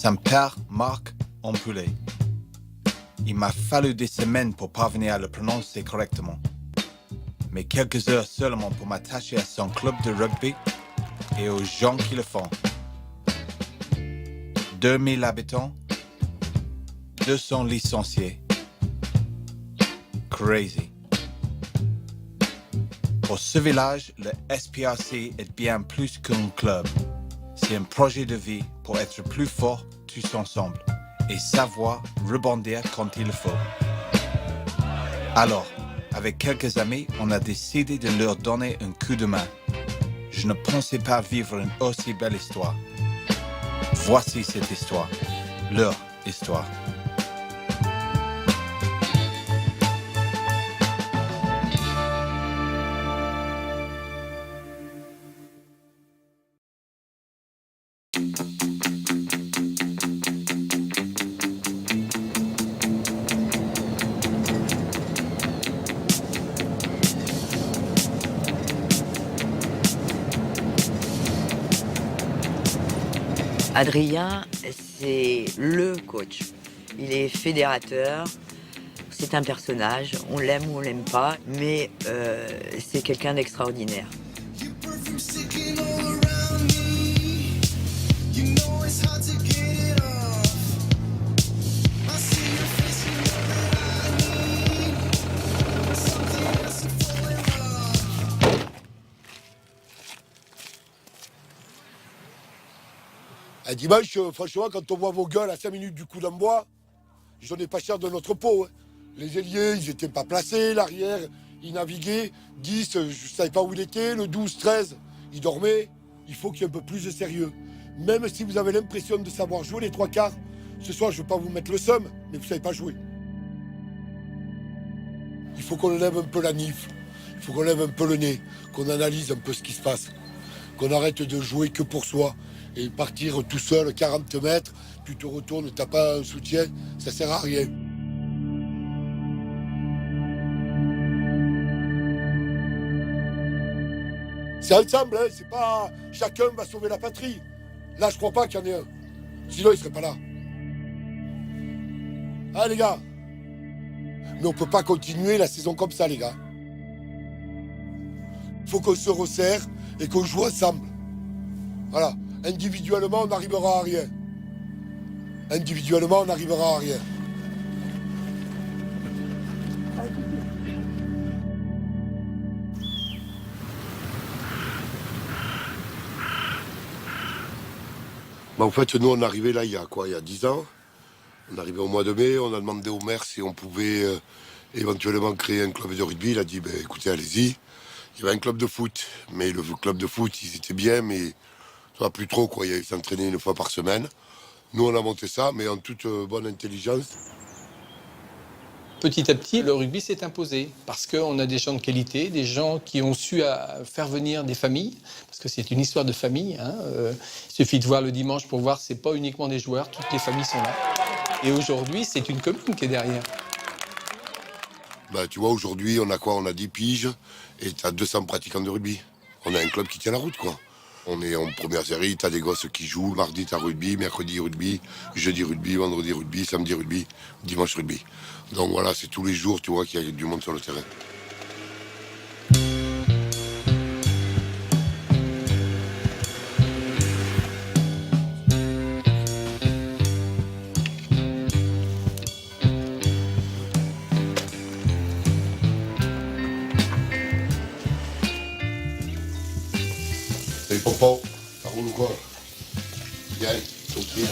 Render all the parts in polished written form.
Son père, Marc, Ampoulet. Il m'a fallu des semaines pour parvenir à le prononcer correctement. Mais quelques heures seulement pour m'attacher à son club de rugby et aux gens qui le font. 2000 habitants, 200 licenciés. Crazy. Pour ce village, le SPRC est bien plus qu'un club. C'est un projet de vie pour être plus forts tous ensemble et savoir rebondir quand il le faut. Alors, avec quelques amis, on a décidé de leur donner un coup de main. Je ne pensais pas vivre une aussi belle histoire. Voici cette histoire, leur histoire. Adrien, c'est le coach. Il est fédérateur, c'est un personnage, on l'aime ou on l'aime pas, mais c'est quelqu'un d'extraordinaire. Un dimanche, franchement, quand on voit vos gueules à 5 minutes du coup d'envoi, j'en ai pas cher de notre peau. Hein. Les ailiers, ils n'étaient pas placés, l'arrière, ils naviguaient. 10, je ne savais pas où il était. Le 12, 13, il dormait. Il faut qu'il y ait un peu plus de sérieux. Même si vous avez l'impression de savoir jouer les 3/4, ce soir, je ne veux pas vous mettre le seum, mais vous ne savez pas jouer. Il faut qu'on lève un peu la nifle. Il faut qu'on lève un peu le nez, qu'on analyse un peu ce qui se passe. Qu'on arrête de jouer que pour soi. Et partir tout seul, 40 mètres, tu te retournes, t'as pas un soutien, ça sert à rien. C'est ensemble, hein, c'est pas chacun va sauver la patrie. Là, je crois pas qu'il y en ait un. Sinon, il serait pas là. Ah, les gars. Mais on peut pas continuer la saison comme ça, les gars. Il faut qu'on se resserre et qu'on joue ensemble. Voilà. Individuellement, on n'arrivera à rien. Individuellement, on n'arrivera à rien. En fait, nous, on est arrivé là il y a 10 ans. On est arrivé au mois de mai, on a demandé au maire si on pouvait éventuellement créer un club de rugby. Il a dit, écoutez, allez-y. Il y avait un club de foot, mais le club de foot, ils étaient bien, mais ça va plus trop, quoi. Ils s'entraînaient 1 fois par semaine. Nous, on a monté ça, mais en toute bonne intelligence. Petit à petit, le rugby s'est imposé parce qu'on a des gens de qualité, des gens qui ont su faire venir des familles, parce que c'est une histoire de famille. Hein. Il suffit de voir le dimanche pour voir, c'est pas uniquement des joueurs, toutes les familles sont là. Et aujourd'hui, c'est une commune qui est derrière. Tu vois, aujourd'hui, on a quoi? On a 10 piges et t'as 200 pratiquants de rugby. On a un club qui tient la route, quoi. On est en première série, t'as des gosses qui jouent. Mardi, t'as rugby, mercredi, rugby, jeudi, rugby, vendredi, rugby, samedi, rugby, dimanche, rugby. Donc voilà, c'est tous les jours, tu vois, qu'il y a du monde sur le terrain. Salut, Pompon. Ça roule ou quoi? Bien, tranquille.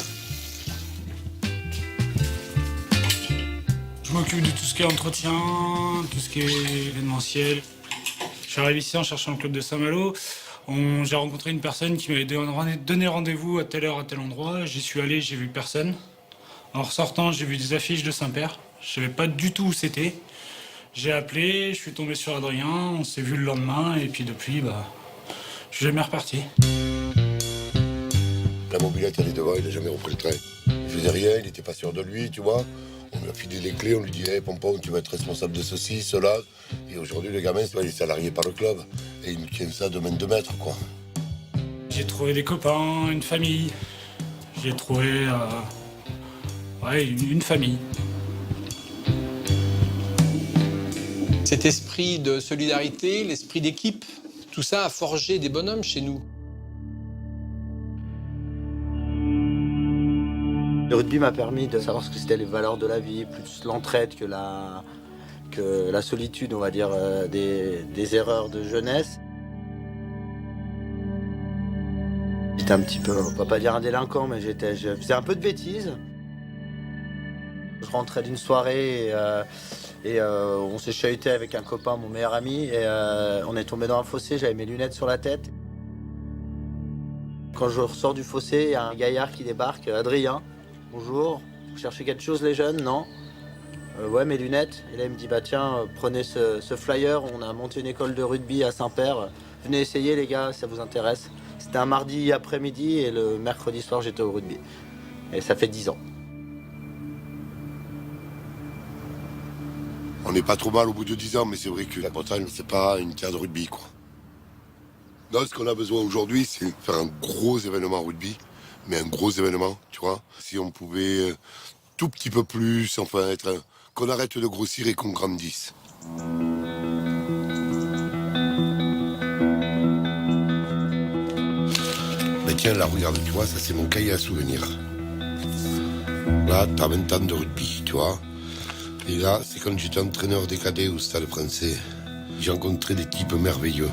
Je m'occupe de tout ce qui est entretien, tout ce qui est événementiel. Je suis arrivé ici en cherchant le club de Saint-Malo. J'ai rencontré une personne qui m'avait donné rendez-vous à telle heure, à tel endroit. J'y suis allé, j'ai vu personne. En ressortant, j'ai vu des affiches de Saint-Père. Je savais pas du tout où c'était. J'ai appelé, je suis tombé sur Adrien, on s'est vu le lendemain, et puis depuis, je suis jamais reparti. La mobilette, elle est devant, il n'a jamais repris le train. Il faisait rien, il n'était pas sûr de lui, tu vois. On lui a filé les clés, on lui dit, hey, Pompon, tu vas être responsable de ceci, cela. Et aujourd'hui, le gamin, il est salarié par le club. Et il nous tient ça de main de maître, quoi. J'ai trouvé des copains, une famille. J'ai trouvé une famille. Cet esprit de solidarité, l'esprit d'équipe, tout ça a forgé des bonhommes chez nous. Le rugby m'a permis de savoir ce que c'était les valeurs de la vie, plus l'entraide que la solitude, on va dire, des erreurs de jeunesse. J'étais un petit peu, on va pas dire un délinquant, mais je faisais un peu de bêtises. Je rentrais d'une soirée et on s'est chahuté avec un copain, mon meilleur ami, et on est tombé dans un fossé, j'avais mes lunettes sur la tête. Quand je ressors du fossé, il y a un gaillard qui débarque, Adrien. Bonjour, vous cherchez quelque chose les jeunes? Non? Ouais, mes lunettes. Et là il me dit, bah tiens, prenez ce flyer, on a monté une école de rugby à Saint-Père. Venez essayer les gars, ça vous intéresse. C'était un mardi après-midi et le mercredi soir j'étais au rugby. Et ça fait 10 ans. On n'est pas trop mal au bout de 10 ans, mais c'est vrai que la Bretagne, c'est pas une terre de rugby, quoi. Non, ce qu'on a besoin aujourd'hui, c'est faire un gros événement rugby, mais un gros événement, tu vois. Si on pouvait tout petit peu plus, enfin, qu'on arrête de grossir et qu'on grandisse. Mais tiens, là, regarde, tu vois, ça c'est mon cahier à souvenirs. Là, t'as 20 ans de rugby, tu vois. Et là, c'est quand j'étais entraîneur des cadets au Stade Français. J'ai rencontré des types merveilleux.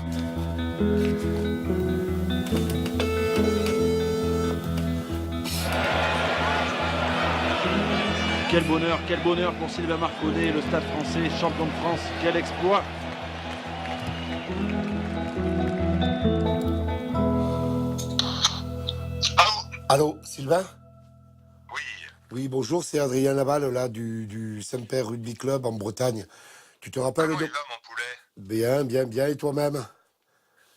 Quel bonheur pour Sylvain Marconnet, le Stade Français, champion de France, quel exploit! Allô, Sylvain? Oui, Oui, bonjour, c'est Adrien Laval, là, du Saint-Père Rugby Club en Bretagne. Tu te rappelles comment de... il va mon poulet? Bien, bien, bien, et toi-même?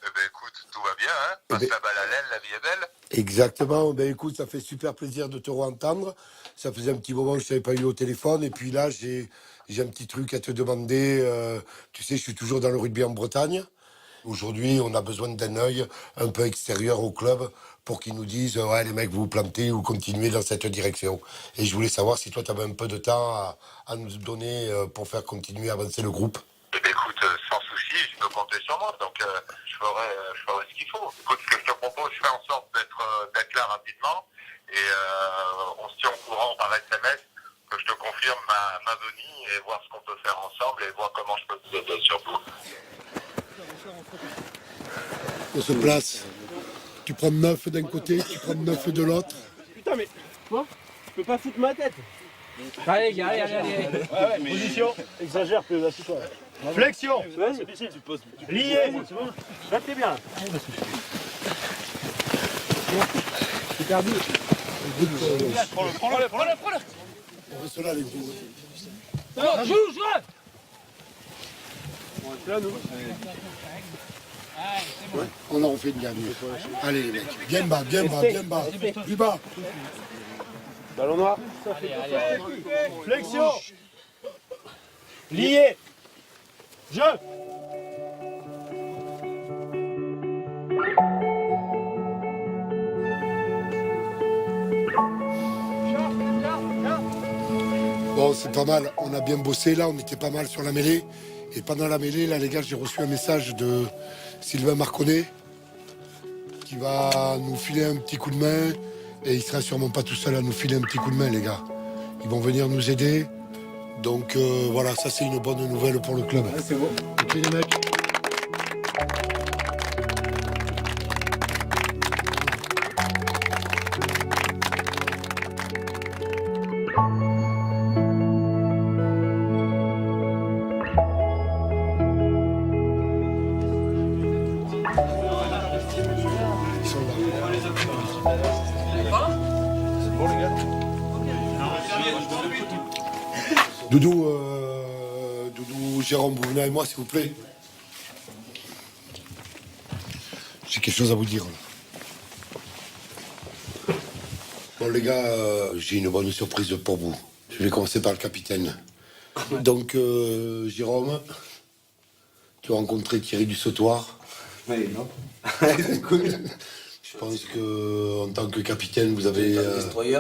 Eh ben écoute, tout va bien, hein? Passe ben- la balle à l'aile, la vie est belle. Exactement, ben écoute, ça fait super plaisir de te re-entendre. Ça faisait un petit moment que je ne t'avais pas eu au téléphone, et puis là, j'ai un petit truc à te demander. Tu sais, je suis toujours dans le rugby en Bretagne. Aujourd'hui, on a besoin d'un œil un peu extérieur au club pour qu'ils nous disent ouais, les mecs, vous vous plantez ou continuez dans cette direction. Et je voulais savoir si toi, tu avais un peu de temps à nous donner pour faire continuer, avancer le groupe. Eh ben écoute, sans souci, tu peux compter sur moi, donc je ferai ce qu'il faut. Écoute, ce que je te propose, je fais en sorte d'être là rapidement, et on se tient au courant par SMS, que je te confirme ma venue, et voir ce qu'on peut faire ensemble, et voir comment je peux vous aider surtout. On se place. Tu prends 9 d'un côté, tu prends 9 de l'autre. Putain, mais quoi? Je peux pas foutre ma tête. Allez. Ouais, mais... Position. Exagère, peu assis-toi. Flexion. C'est difficile, tu poses. Lié. Là, t'es bien. C'est perdu. Prends-le. On reste là, les gros. Non, joue. Là, nous. Ouais, on en refait une dernière. Allez, les mecs. Bien bas. Plus bas. Ballon noir. Flexion. Lié. Jeu. Bon, c'est pas mal. On a bien bossé là. On était pas mal sur la mêlée. Et pendant la mêlée, là, les gars, j'ai reçu un message de Sylvain Marconnet qui va nous filer un petit coup de main. Et il sera sûrement pas tout seul à nous filer un petit coup de main, les gars. Ils vont venir nous aider. Donc voilà, ça c'est une bonne nouvelle pour le club. Ouais, c'est bon. Ok, les mecs. Ils sont là. Doudou, Jérôme, vous venez avec moi, s'il vous plaît. J'ai quelque chose à vous dire. Là. Bon, les gars, j'ai une bonne surprise pour vous. Je vais commencer par le capitaine. Donc, Jérôme, tu as rencontré Thierry du Sautoir. Oui, non. Je Je pense que en tant que capitaine, vous avez... Destroyer.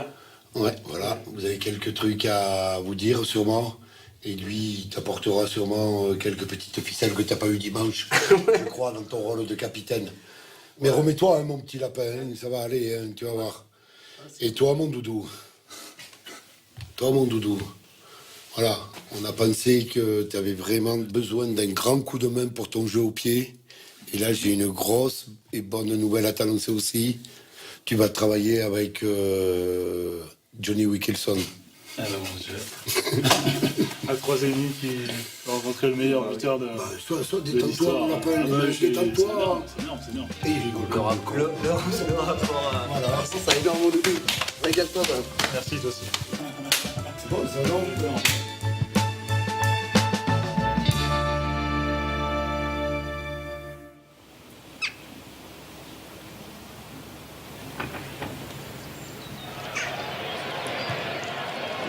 Ouais, voilà. Vous avez quelques trucs à vous dire, sûrement. Et lui, il t'apportera sûrement quelques petites ficelles que t'as pas eu dimanche, je crois, dans ton rôle de capitaine. Mais remets-toi, hein, mon petit lapin, hein, ça va aller, hein, tu vas voir. Et toi, mon doudou. Toi, mon doudou. Voilà, on a pensé que tu avais vraiment besoin d'un grand coup de main pour ton jeu au pied. Et là, j'ai une grosse et bonne nouvelle à t'annoncer aussi. Tu vas travailler avec Johnny Wilkinson. Ah non, mon Dieu. Un 3,5 qui va rencontrer le meilleur buteur de. Soit détends-toi, on l'appelle. Détends-toi. C'est énorme, c'est énorme. Et il rigole. Le rapport à... Voilà. Ça est dans mon doudou. Régale-toi, toi. Merci, toi aussi. C'est bon, ça va.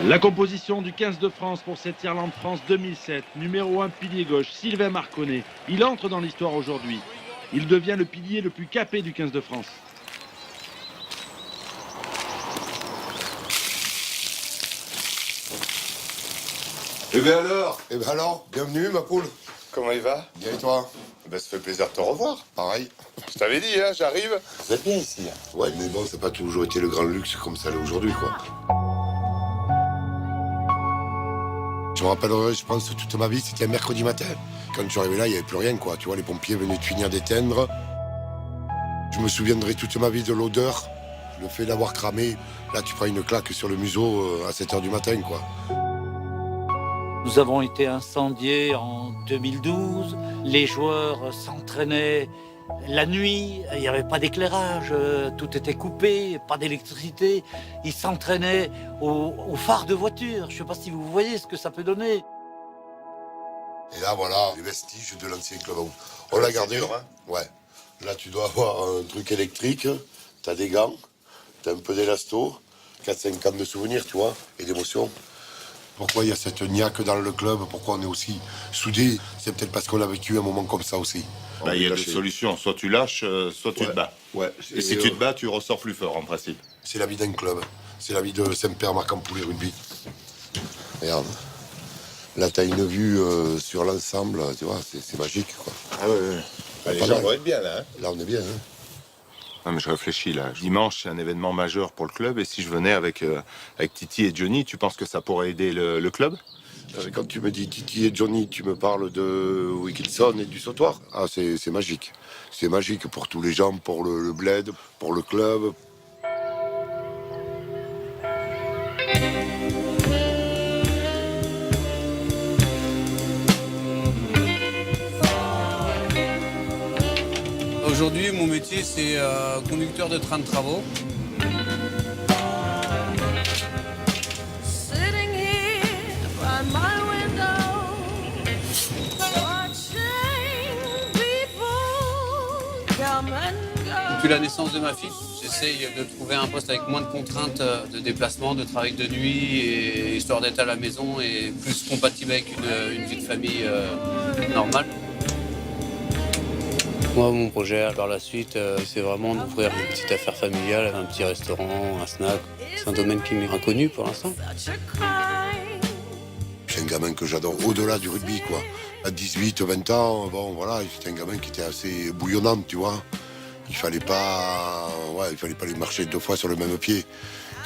La composition du 15 de France pour cette Irlande-France 2007. Numéro 1, pilier gauche, Sylvain Marconnet. Il entre dans l'histoire aujourd'hui. Il devient le pilier le plus capé du 15 de France. Eh bien alors, Bienvenue, ma poule. comment il va? Bien et toi? Ben, ça fait plaisir de te revoir. Pareil. Je t'avais dit, hein, j'arrive. Vous êtes bien ici. Ouais, mais bon, ça n'a pas toujours été le grand luxe comme ça l'est aujourd'hui, quoi. Je me rappellerai, je pense, toute ma vie, c'était un mercredi matin. Quand je suis arrivé là, il n'y avait plus rien, quoi. Tu vois, les pompiers venaient de finir d'éteindre. Je me souviendrai toute ma vie de l'odeur, le fait d'avoir cramé. Là, tu prends une claque sur le museau à 7h du matin, quoi. Nous avons été incendiés en 2012. Les joueurs s'entraînaient la nuit. Il n'y avait pas d'éclairage. Tout était coupé, pas d'électricité. Ils s'entraînaient au phare de voiture. Je ne sais pas si vous voyez ce que ça peut donner. Et là, voilà, les vestiges de l'ancien club. On l'a gardé. Ouais. Là, tu dois avoir un truc électrique. T'as des gants. T'as un peu d'élasto. 4-5 ans de souvenirs, tu vois, et d'émotions. Pourquoi il y a cette niaque dans le club? Pourquoi on est aussi soudés? C'est peut-être parce qu'on a vécu un moment comme ça aussi. Il y a deux solutions. Soit tu lâches, soit tu te bats. Ouais. Et si tu te bats, tu ressors plus fort, en principe. C'est la vie d'un club. C'est la vie de Saint-Père Marc-en-Poulet Rugby. Regarde. Là, t'as une vue sur l'ensemble, tu vois, c'est magique, quoi. Ah ouais. Les gens vont être bien, là. Hein. Là, on est bien, hein. Ah, mais je réfléchis, là. Dimanche, c'est un événement majeur pour le club. Et si je venais avec Titi et Johnny, tu penses que ça pourrait aider le club? Quand tu me dis Titi et Johnny, tu me parles de Wilkinson et du sautoir. Ah, c'est magique. C'est magique pour tous les gens, pour le bled, pour le club. Aujourd'hui, mon métier, c'est conducteur de train de travaux. Depuis la naissance de ma fille, j'essaye de trouver un poste avec moins de contraintes de déplacement, de travail de nuit, et histoire d'être à la maison et plus compatible avec une vie de famille normale. Moi, mon projet par la suite, c'est vraiment d'ouvrir une petite affaire familiale, un petit restaurant, un snack. C'est un domaine qui m'est inconnu pour l'instant. C'est un gamin que j'adore, au-delà du rugby, quoi. À 18, 20 ans, bon, voilà, c'était un gamin qui était assez bouillonnant, tu vois. Il fallait pas lui marcher 2 fois sur le même pied.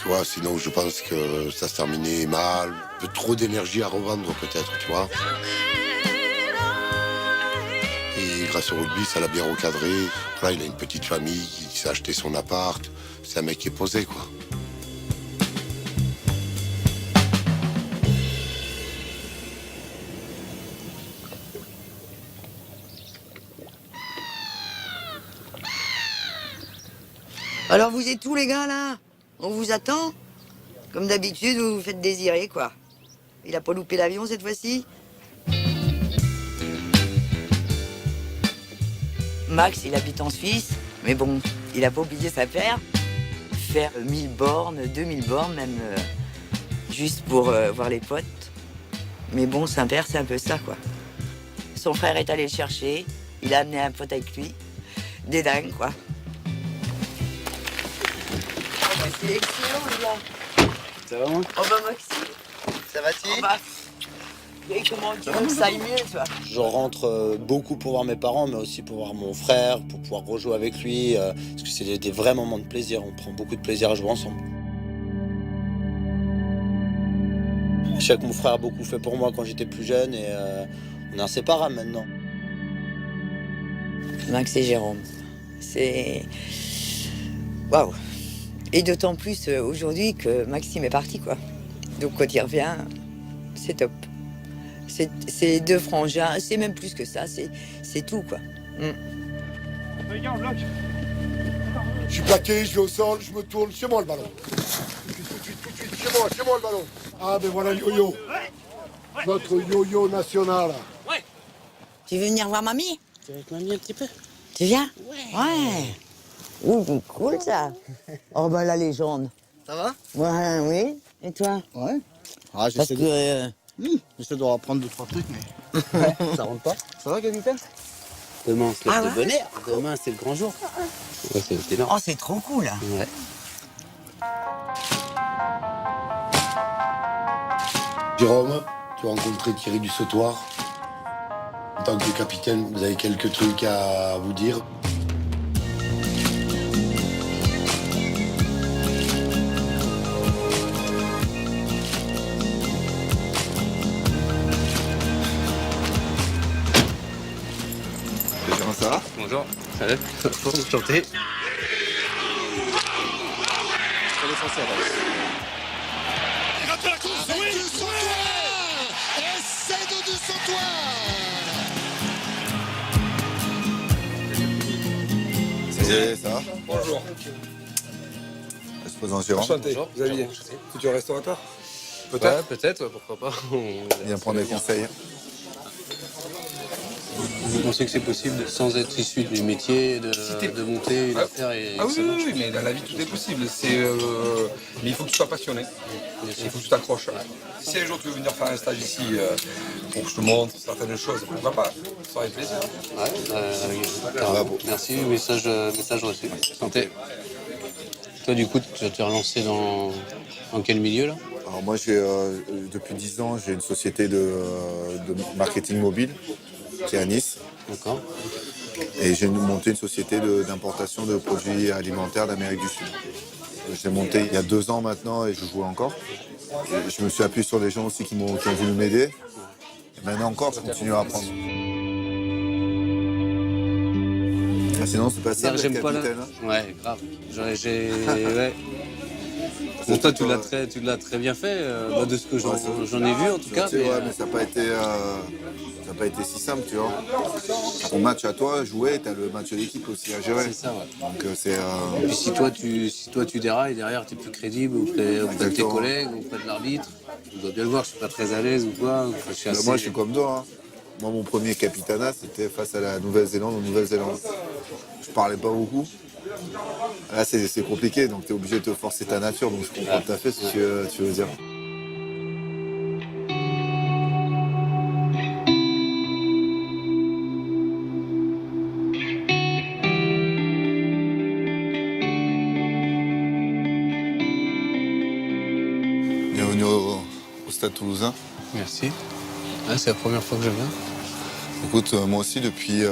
Tu vois, sinon je pense que ça se terminait mal. Un peu trop d'énergie à revendre, peut-être, tu vois. Et grâce au rugby, ça l'a bien recadré. Voilà, il a une petite famille, il s'est acheté son appart. C'est un mec qui est posé, quoi. Alors vous êtes tous les gars là? On vous attend? Comme d'habitude, vous vous faites désirer, quoi. Il a pas loupé l'avion cette fois-ci? Max, il habite en Suisse, mais bon, il a pas oublié sa paire. Faire 1000 bornes, 2000 bornes même, juste pour voir les potes. Mais bon, Saint-Père, c'est un peu ça, quoi. Son frère est allé le chercher, il a amené un pote avec lui. Des dingues, quoi. C'est excellent, là. Ça va, moi? Oh bah Maxime. Ça va-t-il? Oh bah, et comment tu veux que ça aille mieux, toi? Je rentre beaucoup pour voir mes parents, mais aussi pour voir mon frère, pour pouvoir rejouer avec lui, parce que c'est des vrais moments de plaisir. On prend beaucoup de plaisir à jouer ensemble. Je sais que mon frère a beaucoup fait pour moi quand j'étais plus jeune et on est inséparables maintenant. Max et Jérôme, c'est... Waouh! Et d'autant plus aujourd'hui que Maxime est parti, quoi. Donc quand il revient, c'est top. C'est deux frangins, c'est même plus que ça, c'est tout, quoi. Regarde, bloc. Je suis plaqué, je vais au sol, je me tourne, c'est moi le ballon. Tout de suite, c'est moi le ballon. Ah ben voilà Yo-Yo. Notre Yo-Yo national. Ouais. Tu veux venir voir mamie? Tu veux avec mamie un petit peu? Tu viens? Ouais. Ouh, cool ça. Oh bah la légende. Ça va? Ouais, oui. Et toi? Ouais. Ah, Parce que... J'essaie de reprendre 2-3 trucs, mais ça rentre pas. Ça va, capitaine? Demain, c'est Ah de ouais? bonheur. Demain, c'est le grand jour. Ouais, c'est énorme. Oh, c'est trop cool. Ouais. Jérôme, tu as rencontré Thierry du Sautoir. En tant que capitaine, vous avez quelques trucs à vous dire. Comment ça va? Bonjour. Salut. Enchanté. C'est l'essentiel. Salut, ça va? Bonjour. Je se présente Jérôme. Enchanté. Bonjour. Xavier. Futur restaurateur? Ouais, peut-être, pourquoi pas. Viens prendre des conseils. Vous pensez que c'est possible, sans être issu du métier, de monter une affaire et Ah que oui, ça marche? oui, mais dans la vie tout est possible. Mais il faut que tu sois passionné. Il faut que tu t'accroches. Si un jour tu veux venir faire un stage ici pour que je te montre certaines choses, pourquoi pas? Ça ferait plaisir. Ouais, carrément. Merci, message reçu. Santé. Toi, du coup, tu t'es relancé dans quel milieu, là? Alors moi, depuis 10 ans, j'ai une société de marketing mobile qui est à Nice. D'accord. Et j'ai monté une société d'importation de produits alimentaires d'Amérique du Sud. Je l'ai monté il y a 2 ans maintenant et je joue encore. Et je me suis appuyé sur des gens aussi qui ont voulu m'aider. Et maintenant encore, je continue à apprendre. Ah, sinon, c'est pas ça, le J'aime pas la... capitaine. Ouais, grave. Ouais. Bon, toi, tu l'as très bien fait, de ce que j'en ai vu en tout cas. Mais ça n'a pas été si simple, tu vois. Ton match à toi, jouer, t'as le match de l'équipe aussi à gérer. C'est ça, ouais. Donc Et puis si toi tu dérailles, derrière, t'es plus crédible auprès de tes collègues, auprès de l'arbitre. Tu dois bien le voir, je suis pas très à l'aise ou quoi. Moi, je suis comme toi. Hein. Moi, mon premier capitanat, c'était face à la Nouvelle-Zélande en Nouvelle-Zélande. Je parlais pas beaucoup. Là, c'est compliqué, donc tu es obligé de te forcer ta nature. Donc, je comprends tout à fait ce que tu veux dire. Bienvenue au Stade Toulousain. Merci. C'est la première fois que je viens. Écoute, moi aussi, depuis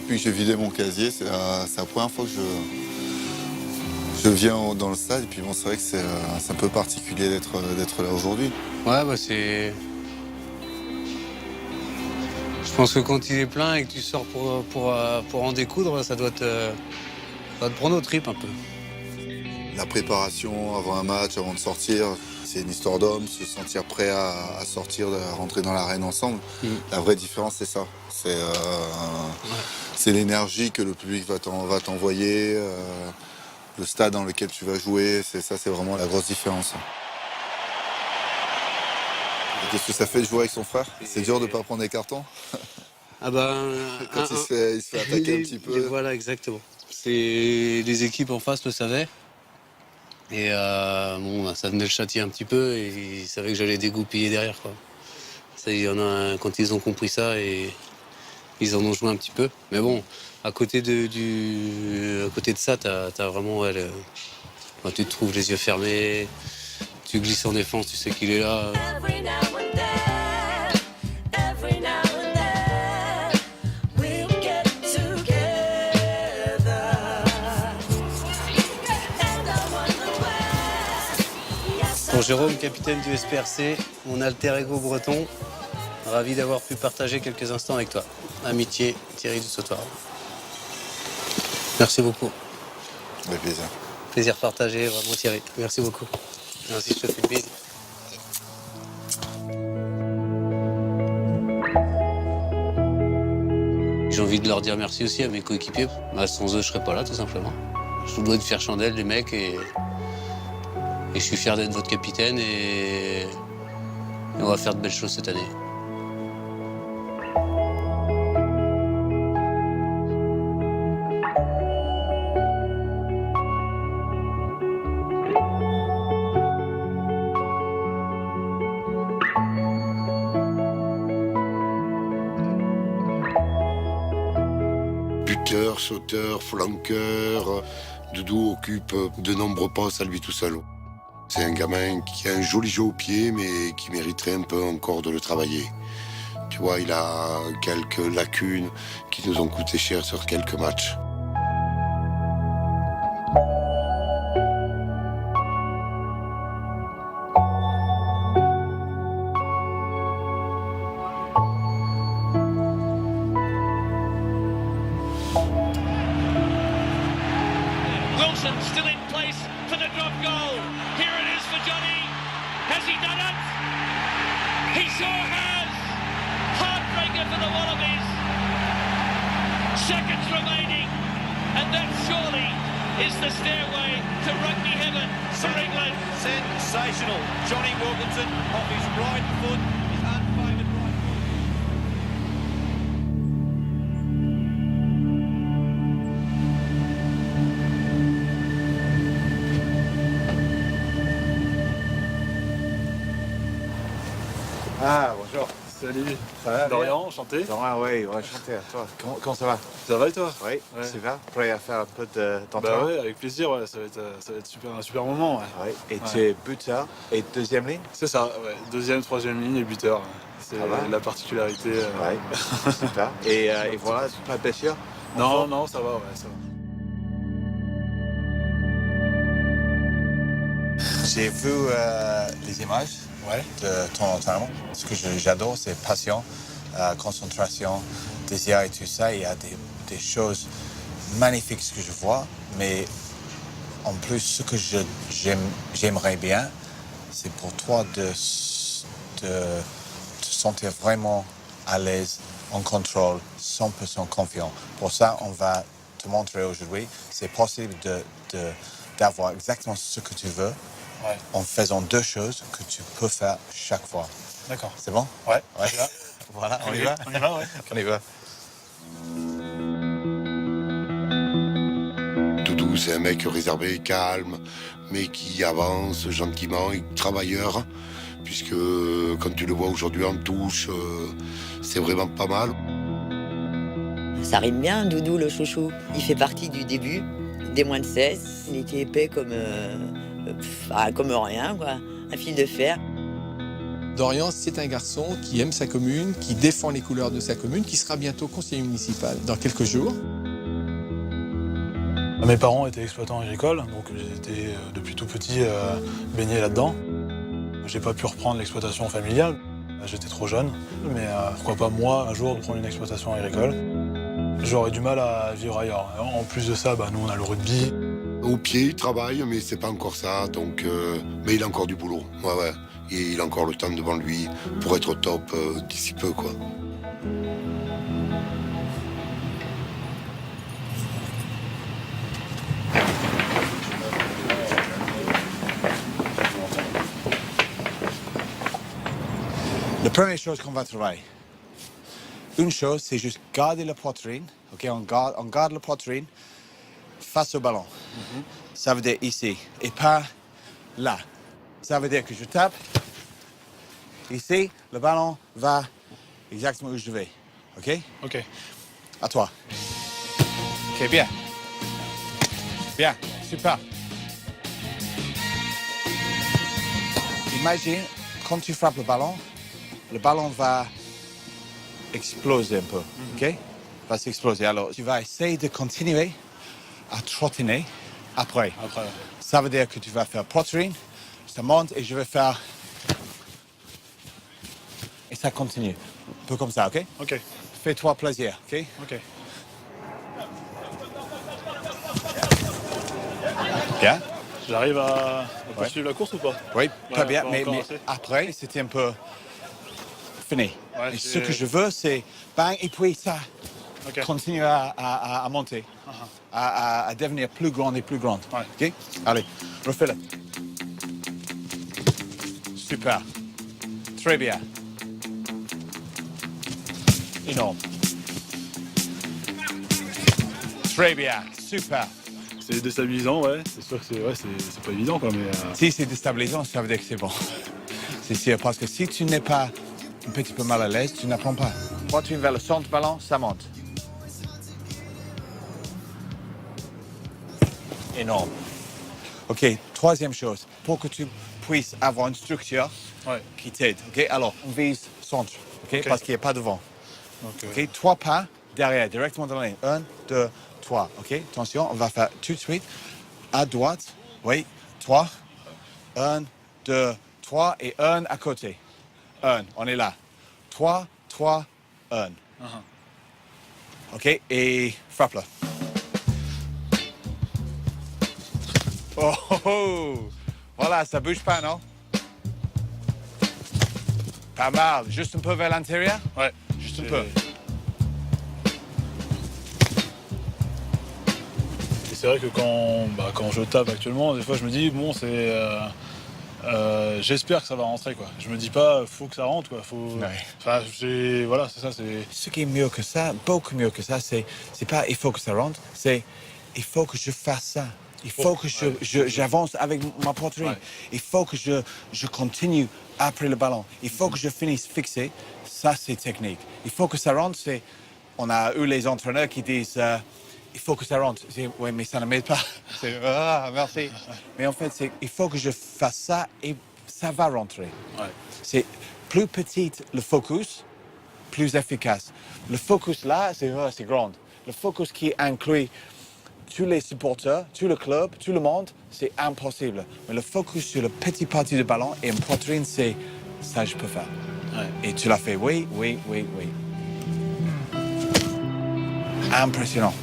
que j'ai vidé mon casier, c'est la première fois que je viens dans le stade. Et puis bon, c'est vrai que c'est un peu particulier d'être là aujourd'hui. Ouais, c'est... Je pense que quand il est plein et que tu sors pour en découdre, ça doit te prendre au tripes un peu. La préparation avant un match, avant de sortir, c'est une histoire d'homme, se sentir prêt à sortir, à rentrer dans l'arène ensemble. La vraie différence, c'est ça. C'est l'énergie que le public va t'envoyer, le stade dans lequel tu vas jouer. C'est vraiment la grosse différence. Et qu'est-ce que ça fait de jouer avec son frère? C'est dur de ne pas prendre des cartons? Ah bah, quand il se fait attaquer un petit peu. Voilà, exactement. Les équipes en face le savaient. Et ça venait le châtier un petit peu et ils savaient que j'allais dégoupiller derrière, quoi. Ça, il y en a quand ils ont compris ça et ils en ont joué un petit peu. Mais bon, à côté de ça, t'as vraiment Quand tu te trouves les yeux fermés, tu glisses en défense, tu sais qu'il est là. Bon, Jérôme, capitaine du SPRC, mon alter ego breton, ravi d'avoir pu partager quelques instants avec toi. Amitié, Thierry du Sautoir. Merci beaucoup. Avec plaisir. Plaisir partagé, vraiment Thierry. Merci beaucoup. Merci, je te fais une bise. J'ai envie de leur dire merci aussi à mes coéquipiers. Bah, sans eux, je serais pas là, tout simplement. Je vous dois de faire chandelle, les mecs, et je suis fier d'être votre capitaine et on va faire de belles choses cette année. Buteur, sauteur, flanqueur, Doudou occupe de nombreux postes à lui tout seul. C'est un gamin qui a un joli jeu au pied, mais qui mériterait un peu encore de le travailler. Tu vois, il a quelques lacunes qui nous ont coûté cher sur quelques matchs. Wilson still in place for the drop goal. Here it is for Johnny. Has he done it? He sure has. Heartbreaker for the Wallabies. Seconds remaining, and that surely is the stairway to rugby heaven for England. Sensational. Johnny Wilkinson off his right foot, his unfavoured right foot. Ah, bonjour. Salut. Ça va, Dorian, enchanté. Dorian, oui, enchanté à toi. Comment ça va? Ça va et toi? Oui, Ouais. super. Prêt à faire un peu d'entraînement? Bah ouais, avec plaisir, ouais, ça va être super, un super moment. Ouais. Oui. Et Ouais. tu es buteur et deuxième ligne? C'est ça, ouais. Deuxième, troisième ligne et buteur. C'est Ah ouais. la particularité. Oui, super. Et voilà, pas de blessure? Non, non, ça va, ouais, ça va. J'ai vu les images de ton entraînement. Ce que j'adore, c'est passion, concentration, désir et tout ça. Il y a des choses magnifiques que je vois, mais en plus, ce que j'aimerais bien, c'est pour toi de te sentir vraiment à l'aise, en contrôle, 100% confiant. Pour ça, on va te montrer aujourd'hui, c'est possible d'avoir exactement ce que tu veux. Ouais. En faisant deux choses que tu peux faire chaque fois. D'accord. C'est bon? Ouais. Voilà, on y Ok, va? On y va, ouais. On y va. Doudou, c'est un mec réservé, calme, mais qui avance gentiment et travailleur, puisque quand tu le vois aujourd'hui en touche, c'est vraiment pas mal. Ça rime bien, Doudou le chouchou. Il fait partie du début, des moins de 16. Il était épais comme rien, quoi. Un fil de fer. Dorian, c'est un garçon qui aime sa commune, qui défend les couleurs de sa commune, qui sera bientôt conseiller municipal dans quelques jours. Mes parents étaient exploitants agricoles, donc j'étais depuis tout petit baigné là-dedans. J'ai pas pu reprendre l'exploitation familiale, j'étais trop jeune, mais pourquoi pas moi, un jour, de prendre une exploitation agricole. J'aurais du mal à vivre ailleurs. En plus de ça, nous on a le rugby. Au pied, il travaille, mais c'est pas encore ça, donc... mais il a encore du boulot, ouais. Et il a encore le temps devant lui pour être au top d'ici peu, quoi. La première chose qu'on va travailler, une chose, c'est juste garder la poitrine. Ok, on garde la poitrine face au ballon. Ça veut dire ici et pas là. Ça veut dire que je tape ici, le ballon va exactement où je vais. Ok? Ok. À toi. Ok, bien. Bien, super. Imagine, quand tu frappes le ballon va exploser un peu, ok? Va s'exploser. Alors, tu vas essayer de continuer à trottiner après. Ça veut dire que tu vas faire poitrine, ça monte et je vais faire... Et ça continue. Un peu comme ça, ok? Ok. Fais-toi plaisir, ok? Ok. Bien? J'arrive à poursuivre la course ou pas? Oui, très bien, on va mais recommencer. après, c'était un peu fini. Ouais, et ce que je veux, c'est bang, et puis ça continue à monter, à devenir plus grande et plus grande. Ok? Allez, refais-le. Super. Très bien. Énorme. Très bien. Super. C'est déstabilisant, ouais. C'est sûr que c'est pas évident, quoi, mais... Si c'est déstabilisant, ça veut dire que c'est bon. C'est sûr, parce que si tu n'es pas un petit peu mal à l'aise, tu n'apprends pas. Quand tu vas vers le centre ballon, ça monte. Énorme. OK, troisième chose, pour que tu puisses avoir une structure qui t'aide. OK, alors on vise centre, OK, parce qu'il n'y a pas de vent. OK, 3 pas derrière, directement dans la ligne. 1, 2, 3. OK, attention, on va faire tout de suite. À droite, oui, 3. 1, 2, 3 et 1 à côté. 1, on est là. 3, 3, 1. OK, et frappe-le. Oh, oh, oh. Voilà, ça bouge pas, non? Pas mal. Juste un peu vers l'intérieur? Ouais. Juste un peu. Et c'est vrai que quand je tape actuellement, des fois je me dis, bon, c'est... j'espère que ça va rentrer, quoi. Je me dis pas, faut que ça rentre, quoi. Enfin, voilà, c'est ça, c'est... Ce qui est mieux que ça, beaucoup mieux que ça, c'est pas il faut que ça rentre, c'est il faut que je fasse ça. Il faut que j'avance avec ma poitrine. Ouais. Il faut que je continue après le ballon. Il faut que je finisse fixé. Ça, c'est technique. Il faut que ça rentre. On a eu les entraîneurs qui disent il faut que ça rentre. Oui, mais ça ne m'aide pas. Merci. Mais en fait, il faut que je fasse ça et ça va rentrer. Ouais. C'est plus petit le focus, plus efficace. Le focus là, c'est grand. Le focus qui inclut tous les supporters, tout le club, tout le monde, c'est impossible. Mais le focus sur le petit parti de ballon et une poitrine, c'est ça je peux faire. Ouais. Et tu l'as fait, oui. Impressionnant.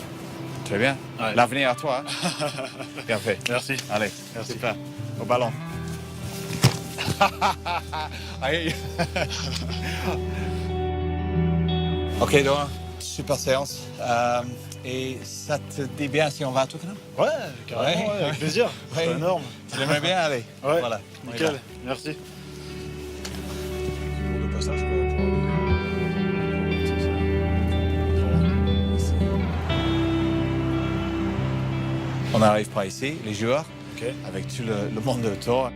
Très bien. Ouais. L'avenir à toi. Hein? Bien fait. Merci. Allez, merci. Super. Au ballon. Ok, donc, super séance. Et ça te dit bien si on va à Twickenham? Ouais, carrément, ouais, avec plaisir. C'est énorme. Tu l'aimerais bien? Allez. Ouais, voilà. Nickel, merci. Le passage, on n'arrive pas ici, les joueurs, avec tout le monde autour.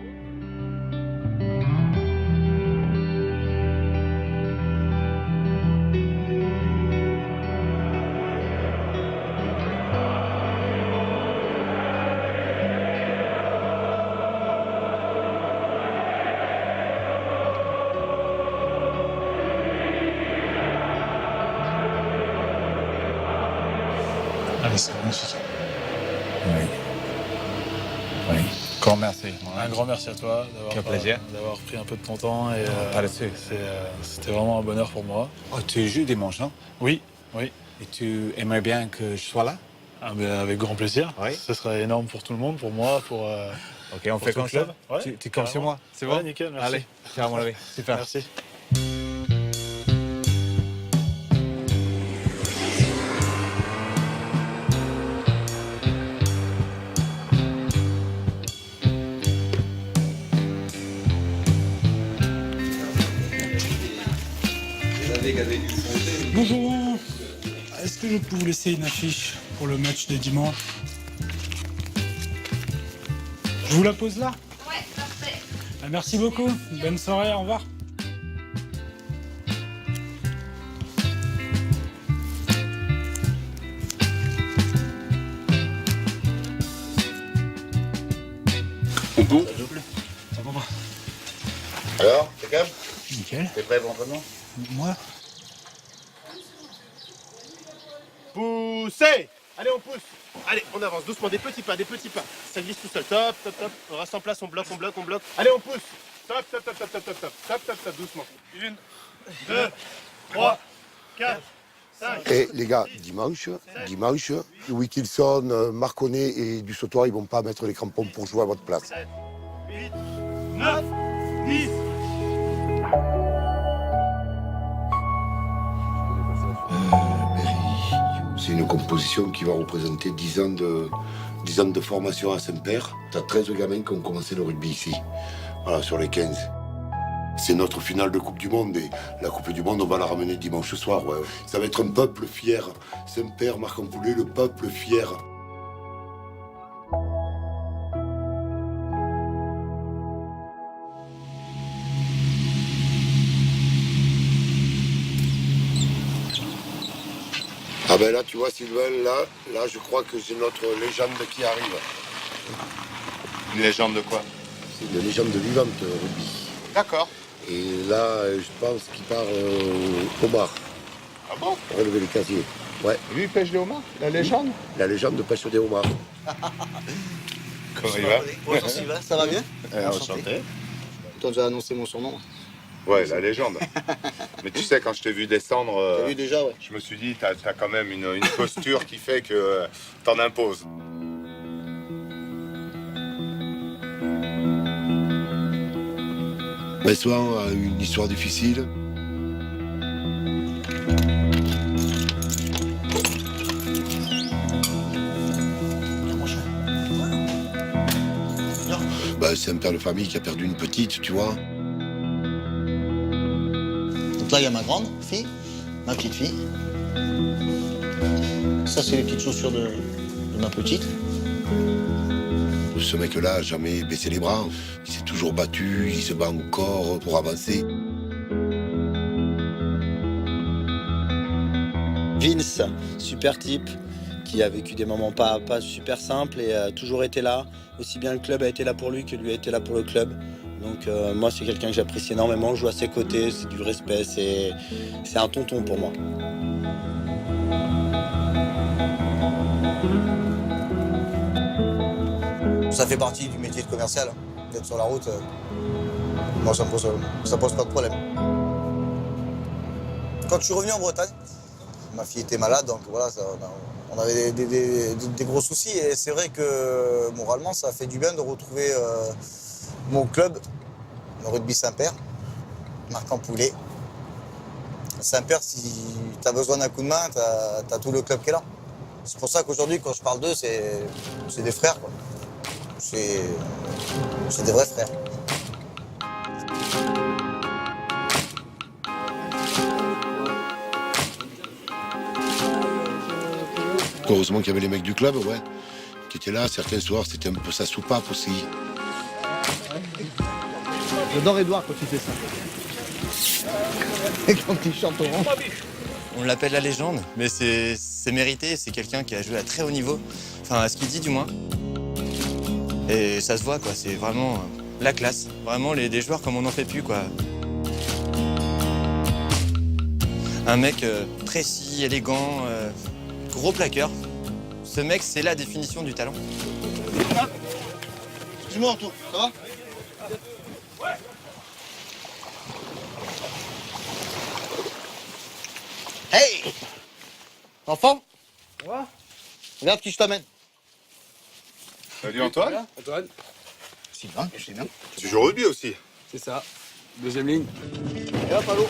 C'est magnifique. Oui. Grand merci. Un grand merci à toi d'avoir pris un peu de ton temps. Et, pas là-dessus. C'était vraiment un bonheur pour moi. Oh, tu joues dimanche, non? Oui. Et tu aimerais bien que je sois là? Avec grand plaisir. Oui. Ce serait énorme pour tout le monde, pour moi, pour... Ok, on fait comme ça. Ouais, tu comptes sur moi, c'est bon? Nickel, merci. Allez, ciao mon ami. Super. Merci. Bonjour, est-ce que je peux vous laisser une affiche pour le match de dimanche? Je vous la pose là? Ouais, parfait. Merci beaucoup, bonne soirée, au revoir. On peut? Ça va pas. Alors, c'est calme? Nickel. T'es prêt pour l'entraînement? Moi? Poussez! Allez, on pousse. Allez, on avance doucement, des petits pas, des petits pas. Ça glisse tout seul. Top, top, top. On reste en place, on bloque, on bloque, on bloque. Allez, on pousse. Top, top, top, top, top, top, top, top, top, top, doucement. 1, 2, 3, 4, 5. Et les gars, dimanche, Wilkinson, Marconnet et du Sautoir, ils vont pas mettre les crampons pour jouer à votre place. 8, 9, 10. C'est une composition qui va représenter 10 ans de formation à Saint-Père. T'as 13 gamins qui ont commencé le rugby ici, voilà, sur les 15. C'est notre finale de Coupe du Monde et la Coupe du Monde, on va la ramener dimanche soir. Ouais. Ça va être un peuple fier. Saint-Père, Marc-en-Poulet, le peuple fier. Ah ben là, tu vois, Sylvain, là, je crois que j'ai notre légende qui arrive. Une légende de quoi? C'est une légende vivante, rugby. D'accord. Et là, je pense qu'il part Omar. Ah bon? Relever les casiers. Ouais. Lui, il pêche des homards? La légende? La légende de pêche des homards. Comment il va? Bonjour Sylvain, ça va bien? Enchanté. Toi, j'ai annoncé mon surnom. Ouais, la légende. Mais tu sais, quand je t'ai vu descendre, T'as vu déjà, ouais. je me suis dit, t'as quand même une posture qui fait que t'en imposes. Ben souvent, une histoire difficile. Ben, c'est un père de famille qui a perdu une petite, tu vois. Donc là, il y a ma grande fille, ma petite fille. Ça, c'est les petites chaussures de ma petite. Ce mec-là n'a jamais baissé les bras. Il s'est toujours battu, il se bat encore pour avancer. Vince, super type, qui a vécu des moments pas super simples et a toujours été là. Aussi bien le club a été là pour lui que lui a été là pour le club. Donc moi, c'est quelqu'un que j'apprécie énormément. Je joue à ses côtés, c'est du respect, c'est un tonton pour moi. Ça fait partie du métier de commercial, d'être sur la route. Moi, ça pose pas de problème. Quand je suis revenu en Bretagne, ma fille était malade, donc voilà, on avait des gros soucis. Et c'est vrai que moralement, ça a fait du bien de retrouver mon club, le rugby Saint-Père, Marc-en-Poulet. Saint-Père, si tu as besoin d'un coup de main, tu as tout le club qui est là. C'est pour ça qu'aujourd'hui, quand je parle d'eux, c'est des frères, quoi. C'est des vrais frères. Heureusement qu'il y avait les mecs du club, ouais, qui étaient là. Certains soirs, c'était un peu sa soupape aussi. J'adore Edouard quand tu fais ça. Et quand il chante au rang. On l'appelle la légende, mais c'est mérité. C'est quelqu'un qui a joué à très haut niveau. Enfin, à ce qu'il dit, du moins. Et ça se voit, quoi. C'est vraiment la classe. Vraiment des joueurs comme on n'en fait plus, quoi. Un mec précis, élégant, gros plaqueur. Ce mec, c'est la définition du talent. Excuse-moi, Arthur, ça va? Hey! Enfant? Ouais. Regarde qui je t'amène. Salut Antoine. Antoine. Sylvain, je sais bien. Tu joues au rugby aussi? C'est ça. Deuxième ligne. Et hop, allô.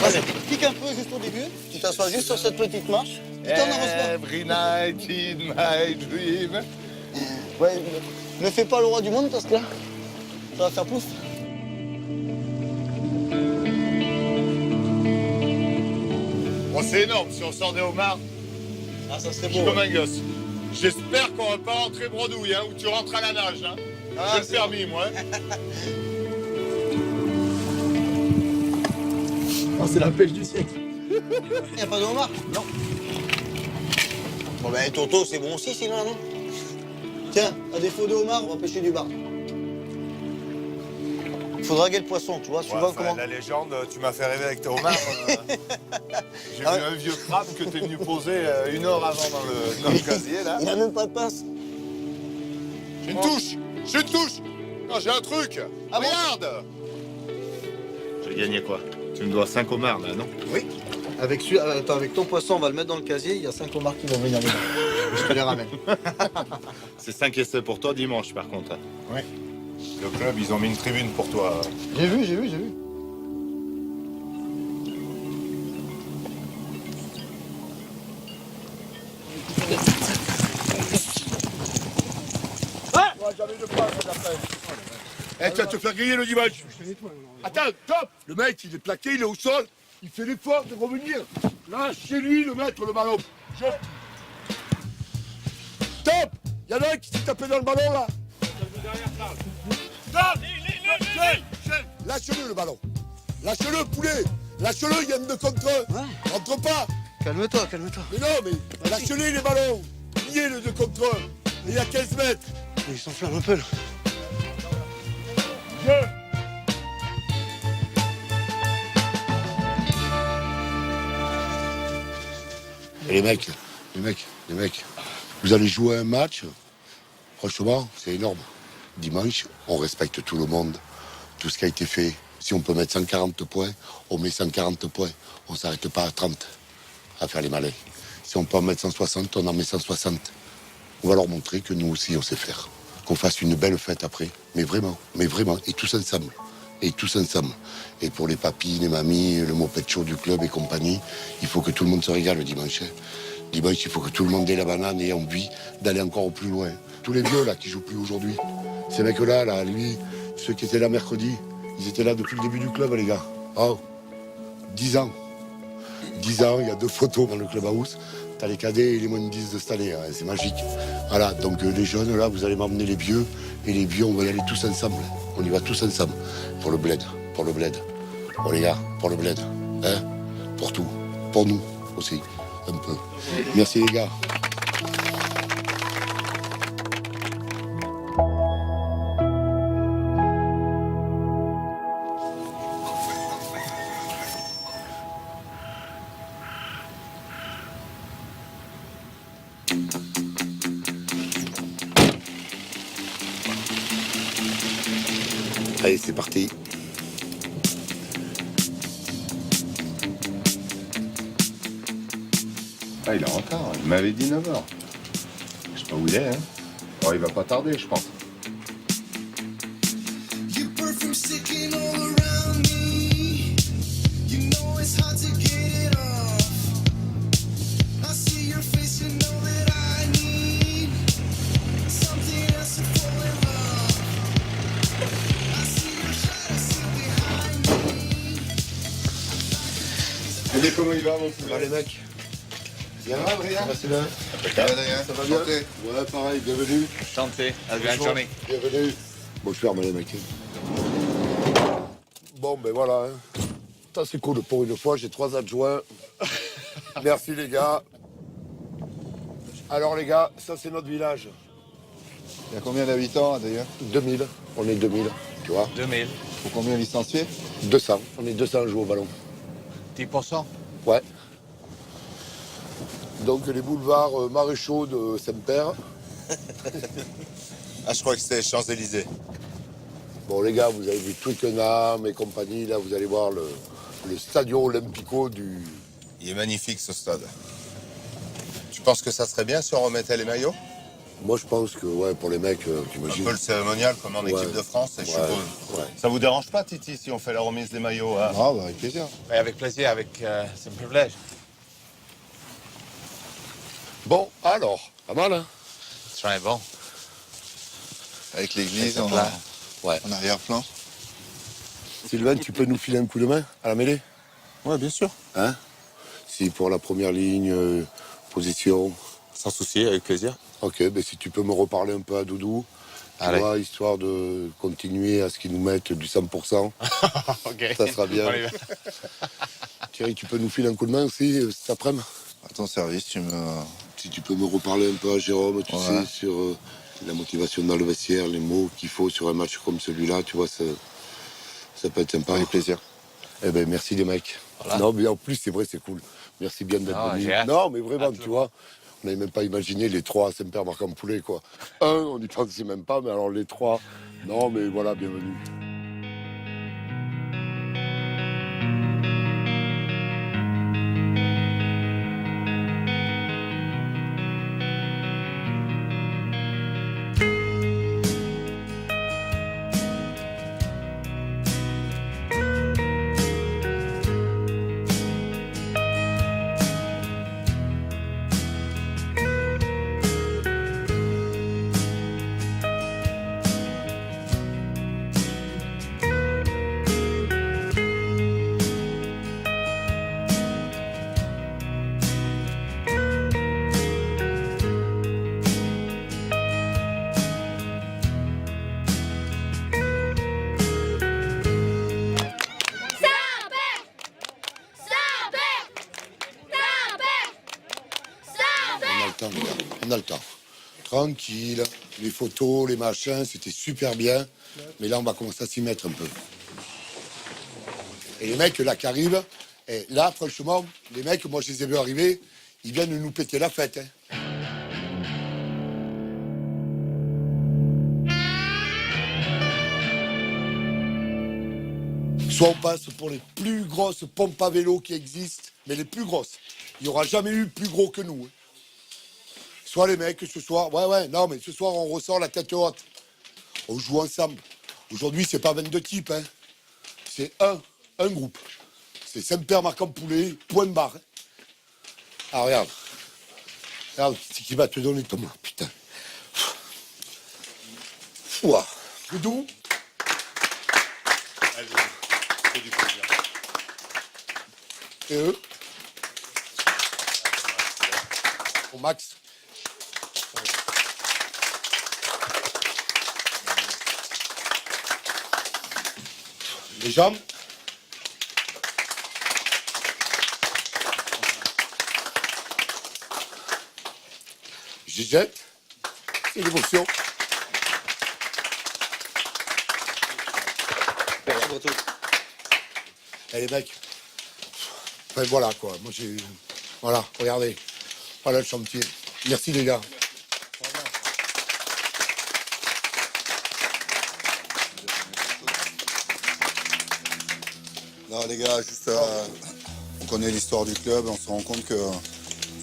Vas-y, clique un peu juste au début. Tu t'assois juste sur cette petite marche. Tu t'en avances pas. Every night in my dream. Ouais, ne fais pas le roi du monde parce que là, ça va faire pouf. Bon, c'est énorme si on sort des homards. Ah, ça serait Je suis beau. comme un gosse. J'espère qu'on va pas rentrer bredouille, hein, ou tu rentres à la nage. Hein. Ah, J'ai le permis, moi. Oh, c'est la pêche du siècle. Il n'y a pas de homard? Non. Bon, ben, Toto, c'est bon aussi, sinon, non? Tiens, à défaut de homard, on va pêcher du bar. faut draguer le poisson, tu vois, souvent comment... La légende, tu m'as fait rêver avec tes homards. J'ai vu un vieux crabe que t'es venu poser 1 heure avant dans le casier, là. Il a même pas de pince. J'ai une touche. Non, j'ai un truc. Ah bon? Regarde. J'ai gagné quoi? Tu me dois 5 homards, là, non? Oui. Avec ton poisson, on va le mettre dans le casier, il y a 5 homards qui vont venir dedans. Je te les ramène. C'est 5 essais pour toi dimanche, par contre. Oui. Le club, ils ont mis une tribune pour toi. J'ai vu. Jamais de place, eh, tu vas te faire griller le dimanche. Attends, top. Le mec, il est plaqué, il est au sol. Il fait l'effort de revenir. Là, chez lui, le maître, le ballon. Top. Il y en a un qui s'est tapé dans le ballon, là. Top. Lâche-le, le ballon. Lâche-le, poulet. Lâche-le, il y a une de contre un. Rentre pas. Calme-toi. Mais non, mais lâche-les, les ballons. Il y est le 2 contre 1. Il y a 15 mètres. Il s'enflamme un peu, là. Et les mecs, vous allez jouer un match, franchement, c'est énorme. Dimanche, on respecte tout le monde, tout ce qui a été fait. Si on peut mettre 140 points, on met 140 points. On ne s'arrête pas à 30 à faire les malins. Si on peut en mettre 160, on en met 160. On va leur montrer que nous aussi, on sait faire. Qu'on fasse une belle fête après, mais vraiment, et tous ensemble. Et pour les papis, les mamies, le moped show du club et compagnie, il faut que tout le monde se régale le dimanche. Dimanche, il faut que tout le monde ait la banane et envie d'aller encore au plus loin. Tous les vieux là qui jouent plus aujourd'hui, ces mecs-là, là, lui, ceux qui étaient là mercredi, ils étaient là depuis le début du club, les gars. Oh, 10 ans. 10 ans, il y a 2 photos dans le club house. T'as les cadets et les moins de 10 de cette année, hein, c'est magique. Voilà, donc les jeunes, là, vous allez m'emmener les vieux. Et les vieux, on va y aller tous ensemble. On y va tous ensemble. Pour le bled. Oh les gars, pour le bled. Hein? Pour tout. Pour nous aussi, un peu. Merci les gars. Allez, c'est parti. Ah, il est en retard. Il m'avait dit 9h. Je sais pas où il est, hein. Oh, il va pas tarder, je pense. Et comment il va, mon poulet? Ça va, les mecs? Bien, Adrien? Ça va, Impeccable. Adrien, ça va bien? Santé. Ouais, pareil, bienvenue. Santé, Adrien Johnny. Bienvenue. Bon, je ferme les mecs. Bon, ben voilà. Hein. Ça, c'est cool. Pour une fois, j'ai 3 adjoints. Merci, les gars. Alors, les gars, ça, c'est notre village. Il y a combien d'habitants, Adrien? 2000. On est 2000, tu vois. 2000. Pour combien de licenciés? 200. On est 200 à jouer au ballon. 10%. Ouais. Donc, les boulevards maréchaux de Saint-Père. Ah, je crois que c'est Champs-Élysées. Bon, les gars, vous avez vu Twickenham et compagnie. Là, vous allez voir le Stadio Olimpico du... Il est magnifique, ce stade. Tu penses que ça serait bien si on remettait les maillots? Moi, je pense que, ouais, pour les mecs, Un t'imagines. peu le cérémonial comme en équipe de France, et je suppose. Ouais. Ça vous dérange pas, Titi, si on fait la remise des maillots? Hein? Ah, bah, avec plaisir. Avec plaisir, c'est un privilège. Bon, alors, pas mal, hein? Très bon. Avec l'église en arrière-plan. Sylvain, tu peux nous filer un coup de main à la mêlée? Ouais, bien sûr. Hein? Si pour la première ligne, position. Sans souci, avec plaisir. Ok, ben si tu peux me reparler un peu à Doudou, tu vois, histoire de continuer à ce qu'ils nous mettent du 100%. Ok. Ça sera bien. Thierry, tu peux nous filer un coup de main aussi cet après-midi? À ton service, Si tu peux me reparler un peu à Jérôme, tu sais, sur la motivation dans le vestiaire, les mots qu'il faut sur un match comme celui-là, tu vois, Ça peut être sympa, avec plaisir. Eh ben, merci les mecs. Voilà. Non, mais en plus, c'est vrai, c'est cool. Merci bien d'être Non, venus. j'ai hâte. Non, mais vraiment, tu vois, on n'avait même pas imaginé les 3 à Saint-Père-Marc-en-Poulet, quoi. On n'y pensait même pas, mais alors les 3, non, mais voilà, bienvenue. On a le temps. Tranquille. Les photos, les machins, c'était super bien. Mais là, on va commencer à s'y mettre un peu. Et les mecs là qui arrivent, et là, franchement, les mecs, moi je les ai vus arriver, ils viennent nous péter la fête. Hein. Soit on passe pour les plus grosses pompes à vélo qui existent, mais les plus grosses. Il n'y aura jamais eu plus gros que nous. Hein. Soit les mecs, ce soir, non, mais ce soir, on ressort la tête haute. On joue ensemble. Aujourd'hui, c'est pas 22 types, hein. C'est un groupe. C'est Saint-Père-Marc-en-Poulet, point de barre. Hein. Ah, regarde. Regarde, c'est qui va te donner ton main, putain. Ouah. C'est doux. Allez, c'est du plaisir. Et eux. Au max. Les jambes. Je jette. C'est l'émotion. Eh les mecs. Enfin voilà quoi. Moi j'ai. Voilà, regardez. Voilà le chantier. Merci les gars. Non les gars, juste on connaît l'histoire du club, on se rend compte que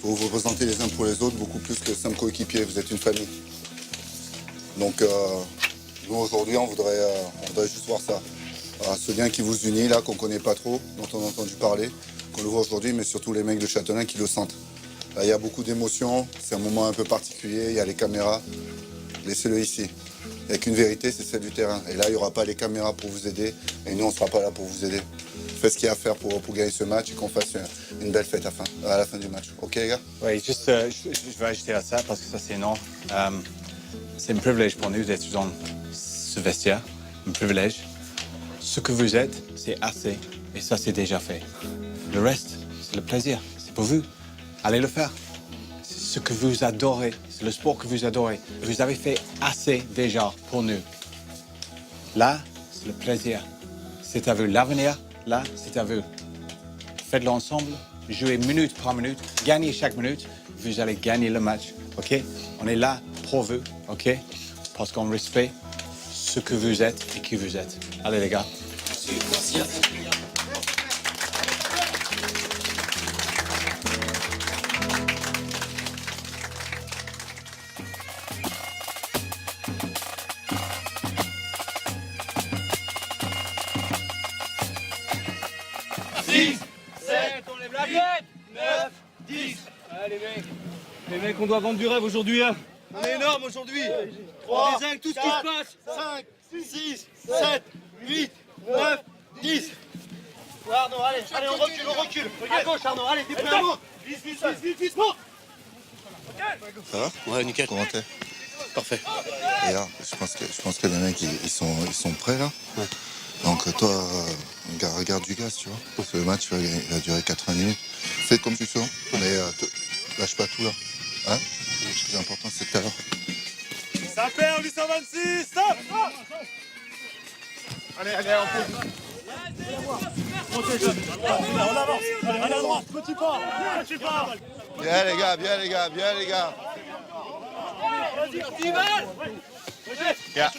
faut vous représenter les uns pour les autres beaucoup plus que 5 coéquipiers, vous êtes une famille. Donc nous aujourd'hui on voudrait juste voir ça. Voilà, ce lien qui vous unit là, qu'on connaît pas trop, dont on a entendu parler, qu'on le voit aujourd'hui, mais surtout les mecs de Châtelain qui le sentent. Là, il y a beaucoup d'émotions, c'est un moment un peu particulier, il y a les caméras, laissez-le ici. Il n'y a qu'une vérité, c'est celle du terrain. Et là, il n'y aura pas les caméras pour vous aider, et nous, on ne sera pas là pour vous aider. Faites ce qu'il y a à faire pour gagner ce match et qu'on fasse une belle fête à la fin du match. Ok, les gars? Oui, juste, je vais ajouter à ça parce que ça, c'est énorme. C'est un privilège pour nous d'être dans ce vestiaire, un privilège. Ce que vous êtes, c'est assez, et ça, c'est déjà fait. Le reste, c'est le plaisir, c'est pour vous. Allez le faire. C'est ce que vous adorez, c'est le sport que vous adorez. Vous avez fait assez déjà pour nous. Là, c'est le plaisir. C'est à vous. L'avenir, là, c'est à vous. Faites-le ensemble, jouez minute par minute, gagnez chaque minute, vous allez gagner le match, ok? On est là pour vous, ok? Parce qu'on respecte ce que vous êtes et qui vous êtes. Allez les gars. Merci. Les mecs, on doit vendre du rêve aujourd'hui. Hein. On est énorme aujourd'hui. 3, on désingue tout ce qui se passe. 5, 6, 7, 8, 9, 10. Arnaud, allez, on recule. À gauche, Arnaud, allez, déploie. Vite, monte. Ça va? Ouais, nickel. Comment t'es? Parfait. Et là, je pense que les mecs, ils sont prêts là. Ouais. Donc toi, regarde du gaz, tu vois. Parce que le match il va durer 80 minutes. Fais comme tu sens, mais lâche pas tout là. Hein? Le plus important, c'est tout à l'heure. Ça perd 826, stop. Allez, on peut. On avance. Allez à droite, petit pas. Bien les gars, bien les gars, bien les gars. Yeah.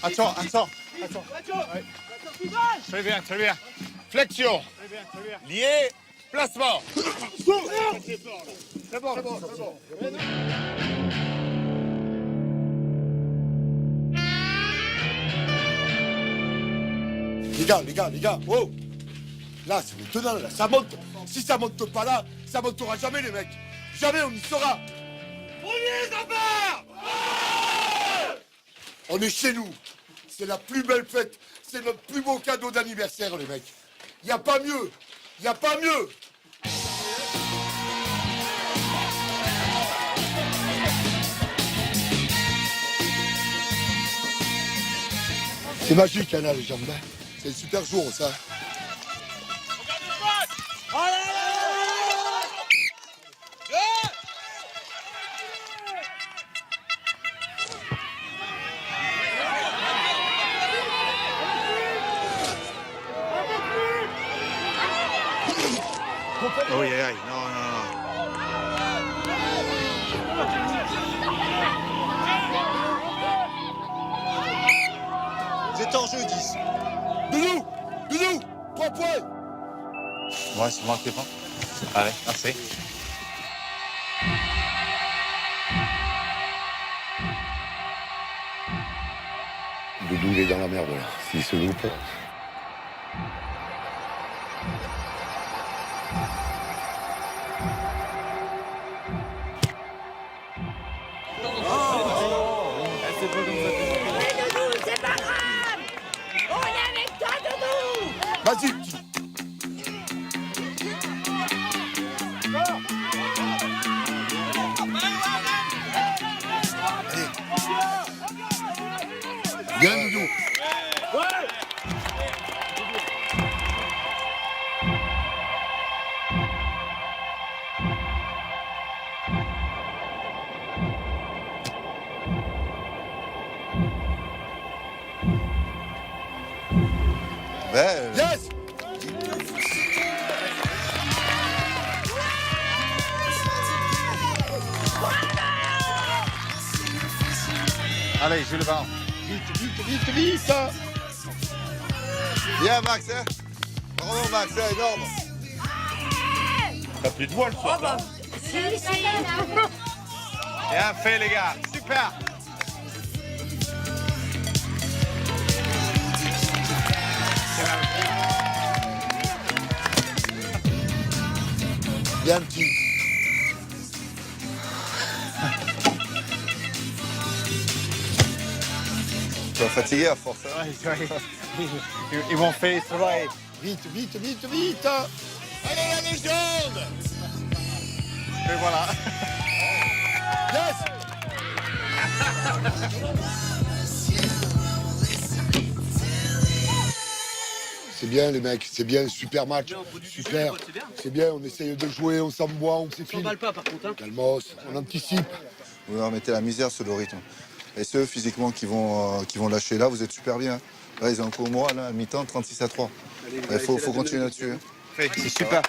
Attends. Très bien. Flexion. Lié. Placement. C'est bon. Les gars, oh! Là, c'est maintenant, là, ça monte. Si ça monte pas là, ça montera jamais, les mecs. Jamais on y sera. On y est, Zappa! On est chez nous. C'est la plus belle fête. C'est notre plus beau cadeau d'anniversaire, les mecs. Y a pas mieux. C'est magique, hein, là, les jambes. C'est un super jour, ça. Oh, yeah, non. Vous êtes en jeu, 10. Doudou 3 points. Ouais, c'est moi qui prends. Allez, merci. Doudou, il est dans la merde, là. S'il se loupe. C'est pas grave. On est avec toi, Doudou. Vas-y. Bien, Doudou. Yes. Allez, Jules le ballon. Vite. Bien Max, hein. Bravo Max, c'est énorme. T'as plus de voile, toi. Là. Bien fait les gars, super. Bien petit. Tu vas fatiguer à force. Hein. Ils m'ont fait travailler. Vite. Allez la légende. Et voilà. Yes. C'est bien les mecs, c'est bien, super match, super, c'est bien, on essaye de jouer, on s'envoie, on s'effile. On pas par contre. Hein. Calmos, on anticipe. Vous leur mettez la misère sur le rythme. Et ceux physiquement qui vont lâcher là, vous êtes super bien. Là, ils ont un coup au moral, à mi-temps, 36-3. Il faut continuer là-dessus. Hein. C'est super.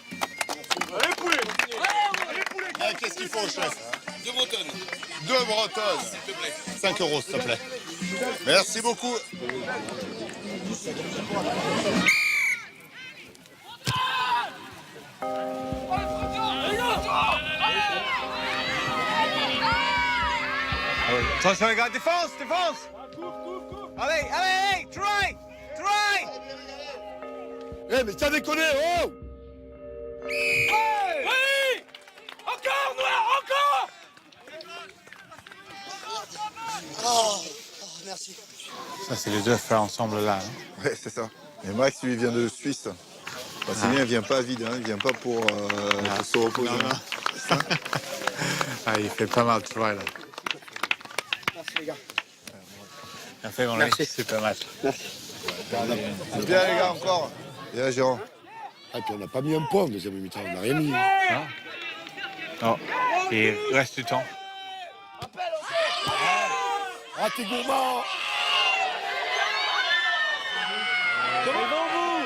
Allez, poulet. Qu'est-ce qu'il faut, chef? 2 bretonnes. 2 bretonnes. S'il te plaît. 5 €, s'il te plaît. Merci beaucoup. Attention les gars, défense. Allez, try. Eh mais t'as déconné, oh! Oui. Encore, Noir, encore. Oh, merci. Ça, c'est les deux frères ensemble là. Hein. Ouais, c'est ça. Et Max, lui, il vient de Suisse. C'est bien, il vient pas vide, hein. Il vient pas pour se reposer. Non. Il fait pas mal de travail là. Merci les gars. Bien fait, mon Merci. mec. Super match. Merci. C'est bien, les gars, encore. Bien, Jérôme. Ah, puis on n'a pas mis un point en deuxième mi-temps, on n'a rien mis. Hein? Non, il reste du temps. Ah, t'es gourmand! Devant vous.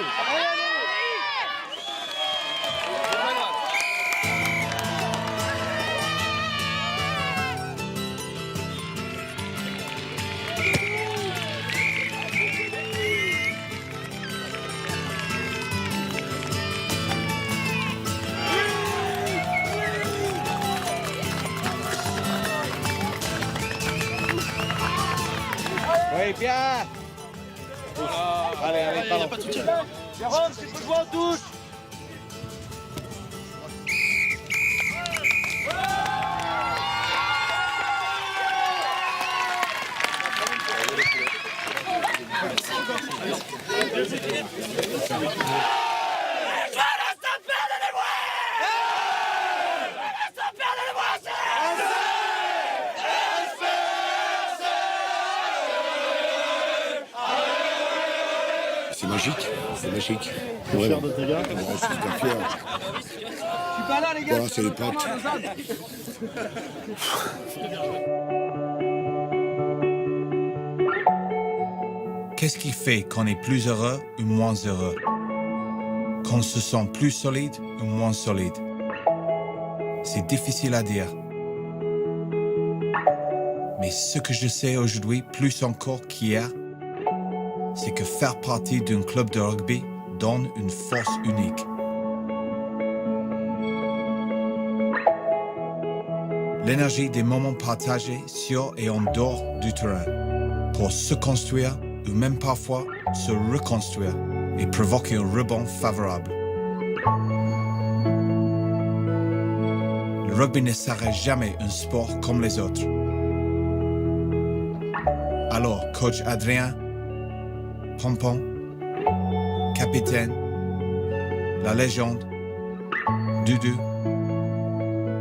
Bien. Voilà. Allez, pardon. Pas de soutien. Jérôme, tu peux jouer en touche. C'est magique, c'est magique. T'es fier de tes gars? Je suis super fier. Je suis pas là, les gars. Voilà, c'est les potes. Qu'est-ce qui fait qu'on est plus heureux ou moins heureux? Qu'on se sent plus solide ou moins solide? C'est difficile à dire. Mais ce que je sais aujourd'hui, plus encore qu'hier, c'est que faire partie d'un club de rugby donne une force unique. L'énergie des moments partagés sur et en dehors du terrain pour se construire ou même parfois se reconstruire et provoquer un rebond favorable. Le rugby ne s'arrête jamais un sport comme les autres. Alors, coach Adrien, Pompon, capitaine, la légende, Doudou,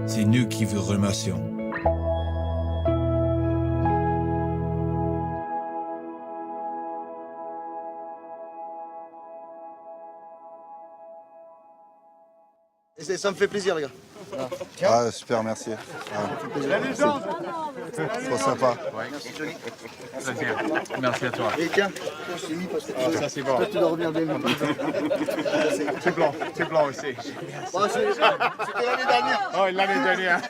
c'est nous qui vous remercions. Et ça me fait plaisir, les gars. Ah, super, merci. La légende. Trop sympa. Merci à toi. Et tiens, je t'ai mis parce que ça c'est bon. toi, tu dois revenir bien. C'est blanc aussi. C'était l'année dernière. Oh, l'année dernière.